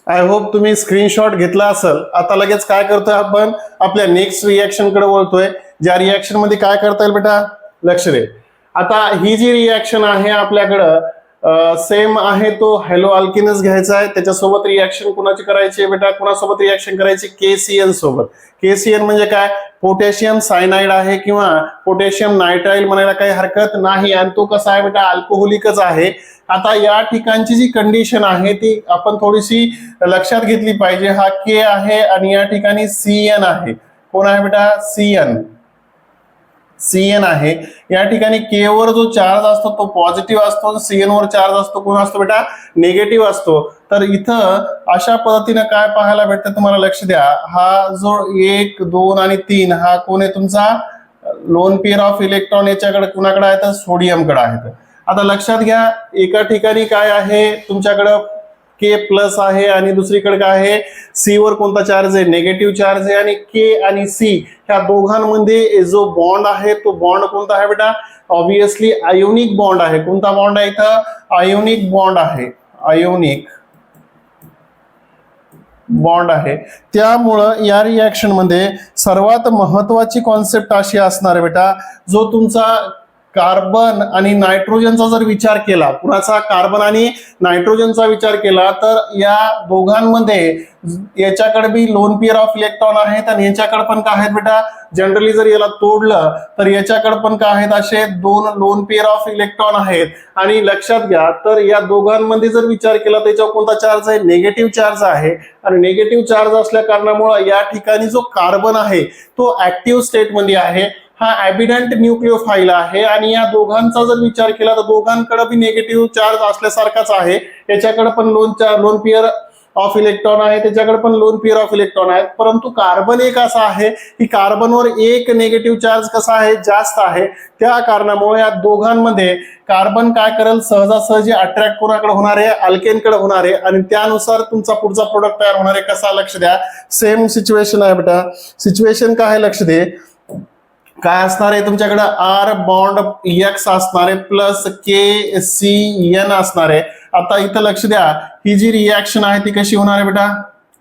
I hope तुम्ही screenshot घेतला असेल। आता लगेच काय करतोय आपण आपल्या नेक्स्ट रिएक्शन कडे वळतोय। ज्या रिएक्शन मध्ये काय करता येईल बेटा, लक्ष दे। आता ही जी रिएक्शन आहे आपल्याकडं सेम आहे, तो हॅलो अल्किनच घ्यायचा आहे। त्याच्यासोबत रिएक्शन कुणाची करायची आहे बेटा, कुणासोबत रिएक्शन करायची, KCN सोबत। KCN म्हणजे काय, पोटॅशियम सायनाइड आहे किंवा पोटॅशियम नायट्राइल म्हणायला काही हरकत नाही, आणि तो कसा आहे बेटा, अल्कोहोलिकच आहे। आता या ठिकाणची जी कंडिशन आहे ती आपण थोडीशी लक्षात घेतली पाहिजे। हा के आहे आणि या ठिकाणी CN आहे। कोण आहे बेटा, CN आहे। या ठिकाणी के वर जो चार्ज असतो तो पॉझिटिव्ह असतो, CN वर चार्ज असतो कोण असतो बेटा, निगेटिव्ह असतो। तर इथं अशा पद्धतीने काय पाहायला भेटतं तुम्हाला, लक्ष द्या। हा जो 1 2 आणि 3 हा कोण आहे तुमचा, लोन पेअर ऑफ इलेक्ट्रॉन याच्याकडे कुणाकडे आहे तर सोडियमकडे आहे। आता लक्षात घ्या, एका ठिकाणी काय आहे तुमच्याकडे के प्लस आहे आणि दुसरीकडे काय आहे, सी वर कोणता चार्ज आहे, निगेटिव्ह चार्ज आहे। आणि के आणि सी ह्या दोघांमध्ये जो बॉन्ड आहे तो बॉन्ड कोणता आहे बेटा, ऑब्विसली आयोनिक बॉन्ड आहे। कोणता बॉन्ड आहे इथं, आयोनिक बॉन्ड आहे, आयोनिक बॉन्ड आहे। त्यामुळं या रिएक्शन मध्ये सर्वात महत्वाची कॉन्सेप्ट अशी असणार आहे बेटा, जो तुमचा कार्बन आणि नायट्रोजनचा जर विचार केला, कुणाचा, कार्बन आणि नायट्रोजनचा विचार केला, तर या दोघांमध्ये याच्याकडे बी लोन पेअर ऑफ इलेक्ट्रॉन आहेत आणि याच्याकडे पण काय आहेत बेटा, जनरली जर याला तोडलं तर याच्याकडे पण काय आहेत, असे 2 लोन पेअर ऑफ इलेक्ट्रॉन आहेत। आणि लक्षात घ्या, तर या दोघांमध्ये जर विचार केला त्याच्यावर कोणता चार्ज आहे, निगेटिव्ह चार्ज आहे। आणि निगेटिव्ह चार्ज असल्या कारणामुळे या ठिकाणी जो कार्बन आहे तो ऍक्टिव्ह स्टेट मध्ये आहे, हा ॲबिडंट न्यूक्लिओफाइल आहे। आणि या दोघांचा जर विचार केला तर दोघांकडे बी निगेटिव्ह चार्ज असल्यासारखाच आहे। याच्याकडे पण लोन पेअर ऑफ इलेक्ट्रॉन आहे, त्याच्याकडे पण लोन पेअर ऑफ इलेक्ट्रॉन आहेत। परंतु कार्बन एक असा आहे की कार्बनवर एक निगेटिव्ह चार्ज कसा आहे, जास्त आहे। त्या कारणामुळे या दोघांमध्ये कार्बन काय करेल, सहजासहजी अट्रॅक्ट कोणाकडे होणार आहे, अल्केनकडे होणार आहे। आणि त्यानुसार तुमचा पुढचा प्रोडक्ट तयार होणार आहे। कसा, लक्ष द्या, सेम सिच्युएशन आहे बेटा। सिच्युएशन काय आहे, लक्ष दे, काय असणार आहे तुमच्याकडे, R बॉन्ड X असणार आहे प्लस KCN असणार आहे। आता इथं लक्ष द्या, ही जी रिएक्शन आहे ती कशी होणार आहे बेटा,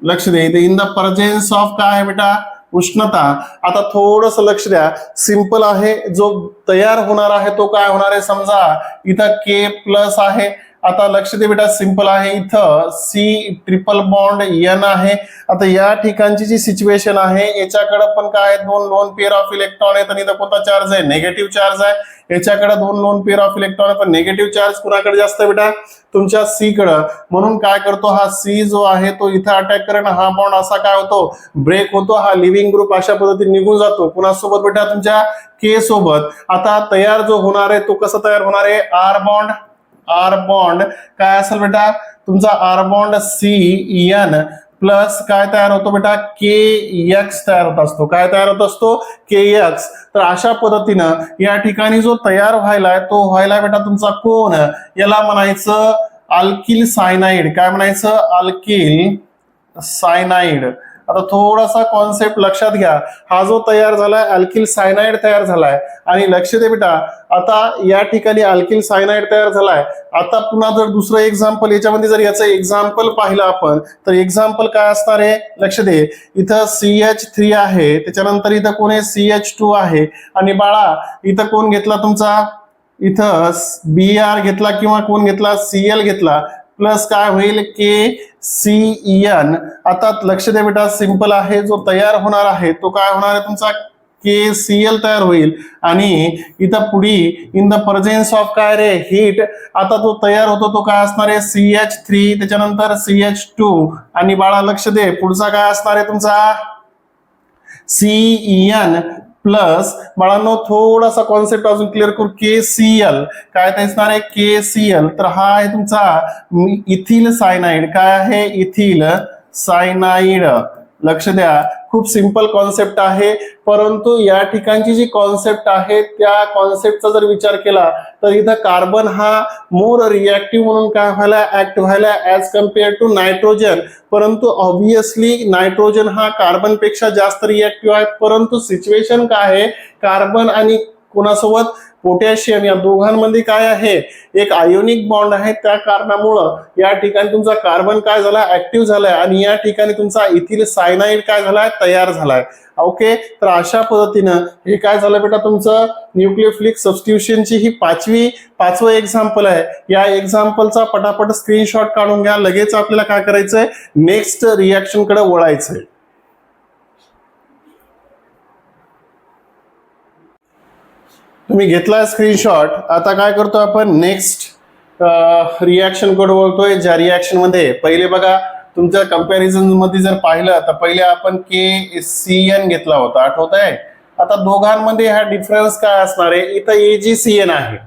लक्ष द्या, इथे इन द प्रेझेन्स ऑफ काय आहे बेटा, उष्णता। आता थोडस लक्ष द्या, सिंपल आहे, जो तयार होणार आहे तो काय होणार आहे, समजा इथं K प्लस आहे। आता लक्ष दे बेटा, सिंपल आहे, इथं C ट्रिपल बॉन्ड N आहे। आता या ठिकाणची जी सिच्युएशन आहे, याच्याकडे पण काय, 2 लोन पेअर ऑफ इलेक्ट्रॉन आहेत आणि इथं कोणता चार्ज आहे, निगेटिव्ह चार्ज आहे। याच्याकडे 2 लोन पेअर ऑफ इलेक्ट्रॉन आहे, पण निगेटिव्ह चार्ज कुणाकडे जास्त आहे बेटा, तुमच्या C कडे। म्हणून काय करतो, हा C जो आहे तो इथं अटॅक करेन, हा बॉन्ड असा काय होतो, ब्रेक होतो, हा लिव्हिंग ग्रुप अशा पद्धतीने निघून जातो। कुणासोबत बेटा, तुमच्या K सोबत। आता तयार जो होणार आहे तो कसा तयार होणार आहे, R बॉन्ड काय असेल बेटा, तुमचा R बॉन्ड CN प्लस काय तयार होतो बेटा, KX तयार होत असतो। काय तयार होत असतो, KX। तर अशा पद्धतीनं या ठिकाणी जो तयार व्हायलाय तो व्हायला बेटा तुमचा कोण, याला म्हणायचं अल्किल सायनाइड। काय म्हणायचं, अल्किल सायनाइड। आता थोडासा कॉन्सेप्ट लक्षात घ्या, हा जो तयार झालाय अल्किल सायनाइड तयार झालाय। आणि लक्ष दे बेटा, आता या ठिकाणी अल्किल सायनाइड तयार झालाय। आता पुन्हा जर दुसरं एक्झाम्पल, याच्यामध्ये जर याचं एक्झाम्पल पाहिलं आपण, तर एक्झाम्पल काय असणार आहे, लक्ष दे, इथं CH3 आहे, त्याच्यानंतर इथं कोण आहे, CH2 आहे। आणि बाळा इथं कोण घेतला तुमचा, इथं Br घेतला किंवा कोण घेतला, Cl घेतला, प्लस काय होईल, KCN। आता लक्ष द्या बेटा, सिंपल आहे, जो तयार होणार आहे तो काय होणार आहे तुमचा, KCl तयार होईल। आणि इथं पुढे इन द प्रेझेन्स ऑफ काय रे, हीट। आता तो तयार होतो तो काय असणार आहे, CH3, त्याच्यानंतर CH2। आणि बाळा लक्ष दे, पुढचा काय असणार आहे तुमचा, CN प्लस, बाळांनो थोडासा कॉन्सेप्ट अजून क्लिअर करू, KCl काय असणार आहे, KCl। तर हा आहे तुमचा इथिल सायनाइड। काय आहे, इथिल सायनाइड। लक्ष द्या, खूप सिंपल कॉन्सेप्ट आहे, परंतु या ठिकाणची जी कॉन्सेप्ट आहे त्या कॉन्सेप्टचा जर विचार केला तर इथं कार्बन हा मोर रिएक्टिव्ह म्हणून काय व्हायला, ऍक्ट व्हायला ऍज कम्पेअर टू नायट्रोजन। परंतु ऑब्विसली नायट्रोजन हा कार्बन पेक्षा जास्त रिएक्टिव्ह आहे। परंतु सिच्युएशन काय आहे, कार्बन आणि कोणासोबत, पोटॅशियम या दोघांमध्ये काय आहे, एक आयोनिक बॉन्ड आहे. त्या कारणामुळं या ठिकाणी तुमचा कार्बन काय झाला, ऍक्टिव्ह झालाय आणि या ठिकाणी तुमचा इथिल सायनाइड काय झालाय, तयार झालाय. ओके, तर अशा पद्धतीनं हे काय झालं बेटा, तुमचं न्यूक्लियोफिलिक सबस्टिट्यूशनची ही पाचवं एक्झाम्पल आहे. या एक्झाम्पलचा पटापट स्क्रीनशॉट काढून घ्या. लगेच आपल्याला काय करायचंय, नेक्स्ट रिॲक्शन कडे वळायचंय. तुम्ही घेतला स्क्रीनशॉट. आता काय करतो आपण, नेक्स्ट रिॲक्शन कडे वळतोय. ज्या रिॲक्शन मध्ये पहिले बघा, तुमच्या कंपॅरिझन मध्ये जर पाहिलं तर पहिले आपण KCN घेतला होता, आठवत आहे. आता दोघांमध्ये हा डिफरन्स काय असणार आहे, इथं AgCN आहे.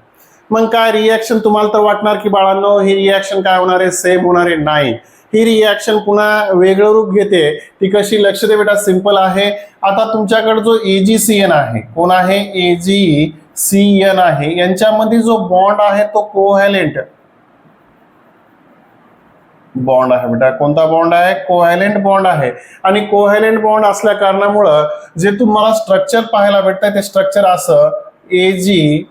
मग काय रिॲक्शन तुम्हाला तर वाटणार की बाळांनो ही रिॲक्शन काय होणार आहे, सेम होणार आहे. नाही, ही रिॲक्शन पुन्हा वेगळं रूप घेते. ती कशी, लक्ष दे बेटा, सिंपल आहे. आता तुमच्याकडे जो AgCN आहे, कोण आहे, AgCN आहे, यांच्यामध्ये जो बॉन्ड आहे तो कोव्हॅलेंट बॉन्ड आहे बेटा. कोणता बॉन्ड आहे, कोव्हॅलेंट बॉन्ड आहे. आणि कोव्हॅलेंट बॉन्ड असल्या कारणामुळं जे तुम्हाला स्ट्रक्चर पाहायला भेटतंय ते स्ट्रक्चर असं Ag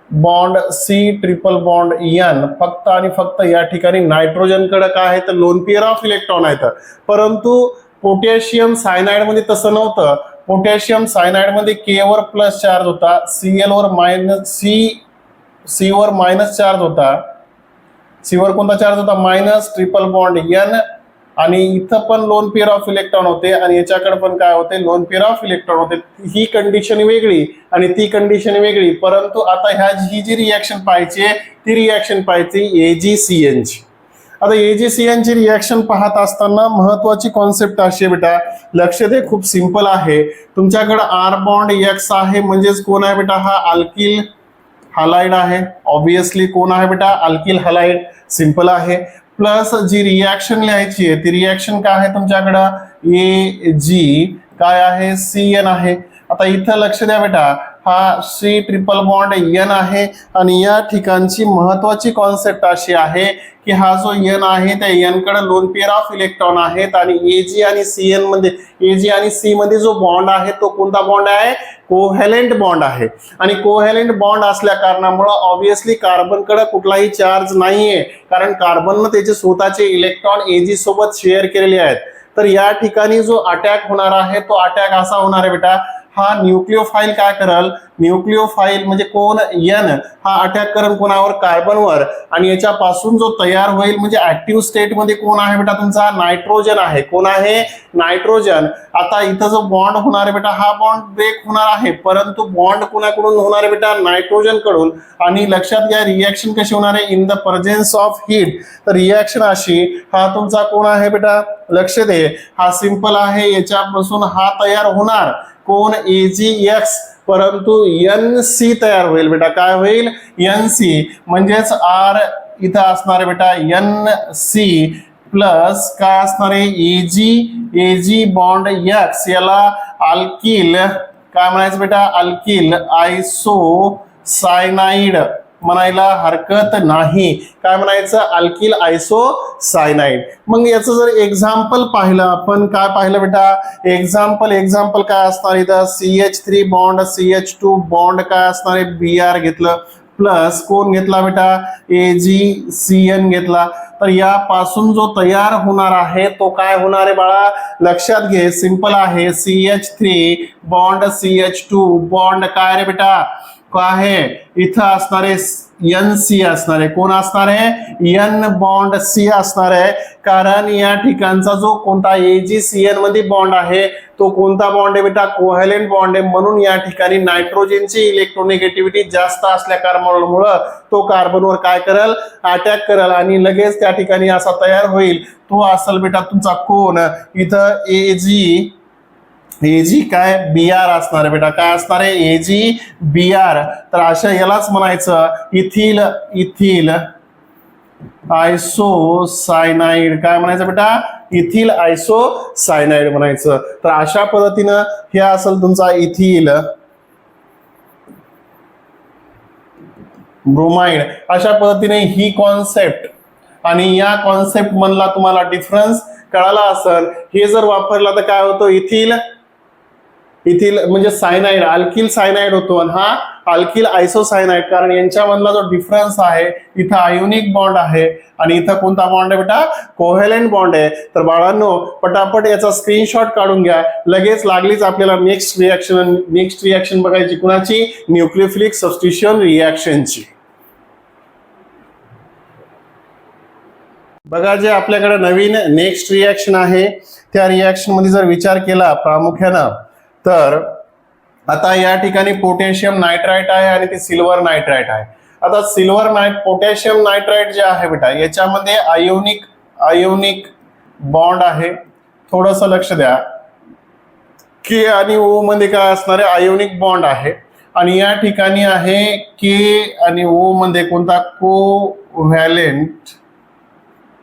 bond C triple bond N, फक्त आणि फक्त या ठिकाणी नायट्रोजन कडे काय आहे तर लोन पेअर ऑफ इलेक्ट्रॉन आहेत. परंतु पोटॅशियम सायनाइड मध्ये तसं नव्हतं. पोटॅशियम सायनाइड मध्ये K वर प्लस चार्ज होता, Cl वर मायनस C वर मायनस चार्ज होता. C वर कोणता चार्ज होता, मायनस ट्रिपल बॉन्ड N. आणि इथं पण लोन पेअर ऑफ इलेक्ट्रॉन होते आणि याच्याकडे पण काय होते, लोन पेअर ऑफ इलेक्ट्रॉन होते. ही कंडिशन वेगळी आणि ती कंडिशन वेगळी. परंतु आता ही जी रिॲक्शन पाहिजे ती रिॲक्शन पाहिजे AgCN ची. आता AgCN ची रिॲक्शन पाहत असताना महत्वाची कॉन्सेप्ट अशी बेटा, लक्ष दे, खूप सिंपल आहे. तुमच्याकडे R बॉन्ड X आहे, म्हणजेच कोण आहे बेटा, हा अल्किल हलाइड आहे. ऑब्विसली कोण आहे बेटा, अल्किल हलाइड. सिंपल आहे. प्लस जी रिॲक्शन लिहायची आहे ती रिॲक्शन काय आहे तुमच्याकडं, Ag काय आहे, CN आहे. आता इथं लक्ष द्या बेटा, हा C ट्रिपल बॉन्ड N आहे आणि या ठिकाणची महत्वाची कॉन्सेप्ट अशी आहे की हा जो N आहे त्या N कडे लोन पेअर ऑफ इलेक्ट्रॉन आहेत आणि Ag आणि CN मध्ये, Ag आणि C मध्ये जो बॉन्ड आहे तो कोणता बॉन्ड आहे, कोव्हॅलेंट बॉन्ड आहे. आणि कोव्हॅलेंट बॉन्ड असल्या कारणामुळे ऑब्विसली कार्बन कडे कुठलाही चार्ज नाहीये, कारण कार्बनने त्याचे स्वतःचे इलेक्ट्रॉन Ag सोबत शेअर केलेले आहेत. तर या ठिकाणी जो अटॅक होणार आहे तो अटॅक असा होणार आहे बेटा, हा न्यूक्लिओफाइल काय करल, न्यूक्लिओफाइल म्हणजे कोण, N, हा अटॅक करेल कोणावर, कार्बनवर. आणि याच्यापासून जो तयार होईल म्हणजे ऍक्टिव्ह स्टेट मध्ये कोण आहे बेटा, तुमचा नायट्रोजन आहे. कोण आहे, नायट्रोजन. आता इथं जो बॉन्ड होणार आहे बेटा, हा बॉन्ड ब्रेक होणार आहे, परंतु बॉन्ड कोणाकडून होणार आहे बेटा, नायट्रोजन कडून. आणि लक्षात घ्या रिॲक्शन कशी होणार आहे, in the presence of heat. तर रिॲक्शन अशी, हा तुमचा कोण आहे बेटा, लक्ष दे, हा सिंपल आहे. याच्यापासून हा तयार होणार कोण, AgX, परंतु NC तयार होईल बेटा. काय होईल, NC. म्हणजेच R इथं असणार आहे बेटा NC प्लस काय असणार आहे, Ag बॉन्ड X, याला अल्किल काय म्हणायचं बेटा, अल्किल आयसो सायनाइड म्हणायला हरकत नाही. काय म्हणायचं, अल्किल आयसो सायनाइड. मग याचं जर एक्झाम्पल पाहिलं आपण, काय पाहिलं बेटा, एक्झाम्पल काय असणार इथं, CH3 बॉन्ड CH2 बॉन्ड काय असणार आहे, Br घेतलं, प्लस कोण घेतला बेटा, AgCN घेतला. तर यापासून जो तयार होणार आहे तो काय होणार आहे बाळा, लक्षात घे, सिंपल आहे. CH3 बॉन्ड CH2 बॉन्ड काय रे बेटा, काय आहे, इथं असणार आहे NC असणार आहे. कोण असणार आहे, N बॉन्ड C असणार आहे. कारण या ठिकाणचा जो कोणता AgCN मध्ये बॉन्ड आहे तो कोणता बॉन्ड आहे बेटा, कोव्हॅलेंट बॉन्ड आहे. म्हणून या ठिकाणी नायट्रोजनची इलेक्ट्रोनेगेटिव्हिटी जास्त असल्या कारणामुळे तो कार्बनवर काय करेल, अटॅक करेल आणि लगेच त्या ठिकाणी असा तयार होईल. तो असेल बेटा तुमचा कोण, इथं Ag काय, Br असणार आहे बेटा. काय असणार आहे, Ag-Br. तर अशा यालाच म्हणायचं इथिल आयसोसायनाइड. काय म्हणायचं बेटा, इथिल आयसोसायनाइड म्हणायचं. तर अशा पद्धतीनं हे असेल तुमचा इथिल ब्रोमाइड. अशा पद्धतीने ही कॉन्सेप्ट आणि या कॉन्सेप्ट मधला तुम्हाला डिफरन्स कळाला असेल. हे जर वापरला तर काय होतं, इथिल म्हणजे सायनाइड, अल्किल सायनाइड होतो आणि हा अल्किल आयसोसायनाइड, कारण यांच्यामधला जो डिफरन्स आहे इथं आयोनिक बॉन्ड आहे आणि इथं कोणता बॉन्ड आहे बेटा, कोव्हॅलेंट बॉन्ड आहे. तर बाळांनो पटापट याचा स्क्रीनशॉट काढून घ्या. लगेच लागलीच आपल्याला नेक्स्ट रिॲक्शन बघायची. कुणाची? न्यूक्लियोफिलिक सबस्टिट्यूशन रिॲक्शनची. बघा जे आपल्याकडे नवीन नेक्स्ट रिॲक्शन आहे त्या रिॲक्शन मध्ये जर विचार केला प्रामुख्यानं, तर आता या ठिकाणी पोटॅशियम नायट्राइट आहे आणि ते सिल्वर नायट्राइट आहे. आता पोटॅशियम नायट्राइट जे आहे बेटा याच्यामध्ये आयोनिक बॉन्ड आहे. थोडस लक्ष द्या, के आणि ओ मध्ये काय असणार आहे, आयोनिक बॉन्ड आहे. आणि या ठिकाणी आहे के आणि ओ मध्ये कोणता, कोव्हॅलेंट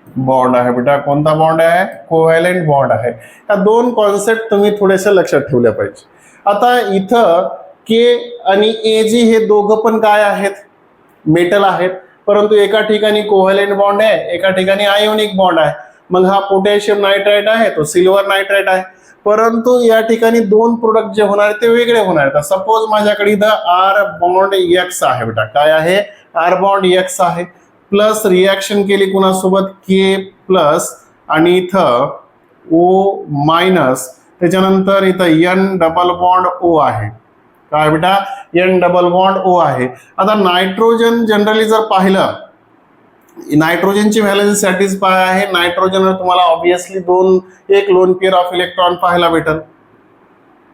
बॉन्ड आहे बेटा. कोणता बॉन्ड आहे? कोव्हॅलेंट बॉन्ड आहे. या दोन कॉन्सेप्ट तुम्ही थोडेसे लक्षात ठेवल्या पाहिजे. आता इथं के आणि ए जी हे दोघं पण काय आहेत, मेटल आहेत, परंतु एका ठिकाणी कोव्हॅलेंट बॉन्ड आहे, एका ठिकाणी आयोनिक बॉन्ड आहे. मग हा पोटॅशियम नायट्राइट आहे, तो सिल्वर नायट्राइट आहे. परंतु या ठिकाणी दोन प्रोडक्ट जे होणार ते वेगळे होणार आहेत. सपोज माझ्याकडे इथं आर बॉन्ड एक्स आहे बेटा. काय आहे? आर बॉन्ड एक्स आहे. प्लस रिॲक्शन केली कुणासोबत, के प्लस आणि इथं ओ मायनस, त्याच्यानंतर इथं एन डबल बॉन्ड ओ आहे. काय बेटा? एन डबल बॉन्ड ओ आहे. आता नायट्रोजन जनरली जर पाहिलं, नायट्रोजनची व्हॅलेन्स सॅटिस्फाय आहे. नायट्रोजनवर तुम्हाला ऑब्विसली एक लोन पेअर ऑफ इलेक्ट्रॉन पाहायला भेटल.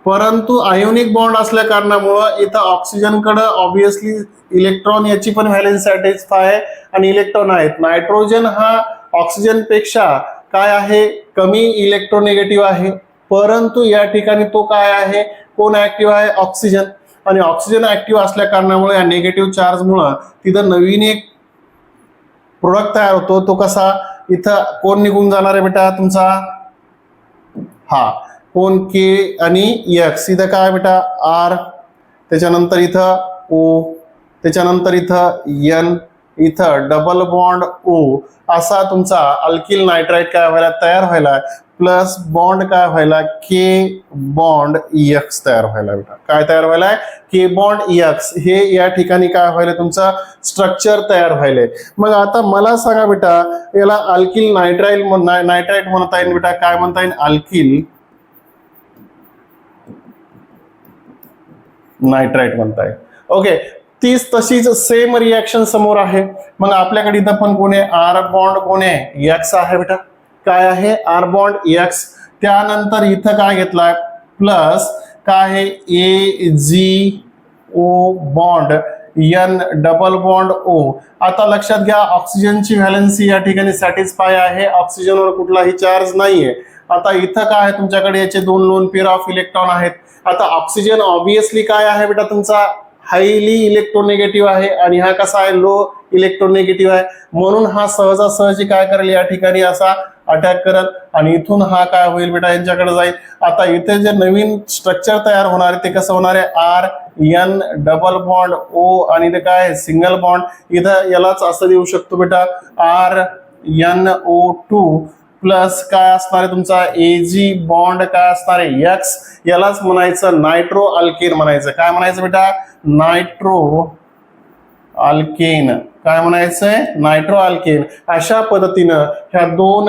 परंतु आयोनिक बॉन्ड असल्या कारणामुळं इथं ऑक्सिजनकडे ऑब्विसली इलेक्ट्रॉन याची पण व्हॅलेन्स सॅटिस्फाय आहे आणि इलेक्ट्रॉन आहेत. नायट्रोजन हा ऑक्सिजन पेक्षा काय आहे, कमी इलेक्ट्रोनेगेटिव्ह आहे. परंतु या ठिकाणी तो काय आहे, कोण ऍक्टिव्ह आहे? ऑक्सिजन. आणि ऑक्सिजन ऍक्टिव्ह असल्या कारणामुळे या निगेटिव्ह चार्जमुळे तिथं नवीन एक प्रोडक्ट तयार होतो. तो कसा? इथं कोण निघून जाणार आहे बेटा तुमचा, हा कोण, के आणि एक्स. इथं काय बेटा, आर, त्याच्यानंतर इथं ओ, त्याच्यानंतर इथं एन, इथं डबल बॉन्ड ओ. असा तुमचा अल्किल नायट्राइट काय व्हायला, तयार व्हायला. प्लस बॉन्ड काय व्हायला, के बॉन्ड एक्स तयार व्हायला बेटा. काय तयार व्हायला? के बॉन्ड एक्स. हे या ठिकाणी काय व्हायला, तुमचा स्ट्रक्चर तयार व्हायलंय. मग आता मला सांगा बेटा, याला अल्किल नायट्राइट म्हणता येईल बेटा. काय म्हणता येईल? अल्किल नायट्राइट म्हणता येईल. ओके, तीच तशीच सेम रिॲक्शन समोर आहे. मग आपल्याकडे इथं पण कोण आहे, आर बॉन्ड कोण आहे, एक्स आहे बेटा. काय आहे? R bond X. त्यानंतर इथं काय घेतलाय, प्लस काय आहे, A G O bond N double bond O. आता लक्षात घ्या, ऑक्सिजनची व्हॅलेन्सी या ठिकाणी सॅटिस्फाय आहे, ऑक्सिजनवर कुठलाही चार्ज नाहीये. आता इथं काय आहे, तुमच्याकडे याचे दोन लोन पेअर ऑफ इलेक्ट्रॉन आहेत. आता ऑक्सिजन ऑब्विसली काय आहे बेटा तुमचा, हायली इलेक्ट्रोनेगेटिव्ह आहे आणि हा कसा आहे, लो इलेक्ट्रोनेगेटिव्ह आहे. म्हणून हा सहजासहजी काय करेल, या ठिकाणी असा अटॅक करत आणि इथून हा काय होईल बेटा, यांच्याकडे जाईल. आता इथे जे नवीन स्ट्रक्चर तयार होणार आहे ते कसं होणार आहे, R N double bond O आणि ते काय सिंगल बॉन्ड. इथं यालाच असं देऊ शकतो बेटा, R N O two plus काय असणार आहे तुमचा, एजी बॉन्ड काय असणार आहे, एक्स. यालाच म्हणायचं नायट्रो अल्केन म्हणायचं. काय म्हणायचं बेटा, नायट्रो अल्केन. काय म्हणायचंय, नायट्रो अल्केन. अशा पद्धतीनं ह्या दोन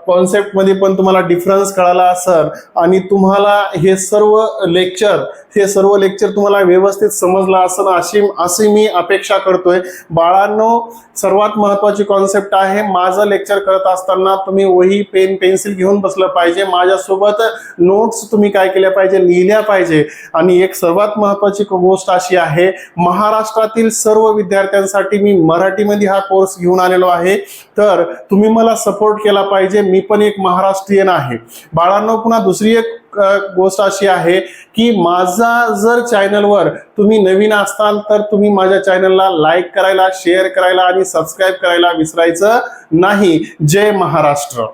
कॉन्सेप्ट मध्ये पण तुम्हाला डिफरन्स कळाला असेल आणि तुम्हाला हे सर्व लेक्चर तुम्हाला व्यवस्थित समजला असेल अशी मी अपेक्षा करतोय. बाळांनो, सर्वात महत्वाची कॉन्सेप्ट आहे, माझं लेक्चर करत असताना तुम्ही वही पेन पेन्सिल घेऊन बसलं पाहिजे. माझ्यासोबत नोट्स तुम्ही काय केल्या पाहिजे, लिहिल्या पाहिजे. आणि एक सर्वात महत्वाची गोष्ट अशी आहे, महाराष्ट्रातील सर्व विद्यार्थ्यांसाठी मी मराठीमध्ये हा कोर्स घेऊन आलेलो आहे. तर तुम्ही मला सपोर्ट केला पाहिजे. मी पण एक महाराष्ट्रीयन आहे. बाळांनो, पुन्हा दुसरी एक गोष्ट अशी आहे की माझा जर चॅनलवर तुम्ही नवीन असताल तर तुम्ही माझ्या चॅनलला लाईक करायला, शेअर करायला आणि सबस्क्राईब करायला विसरायचं नाही. जय महाराष्ट्र.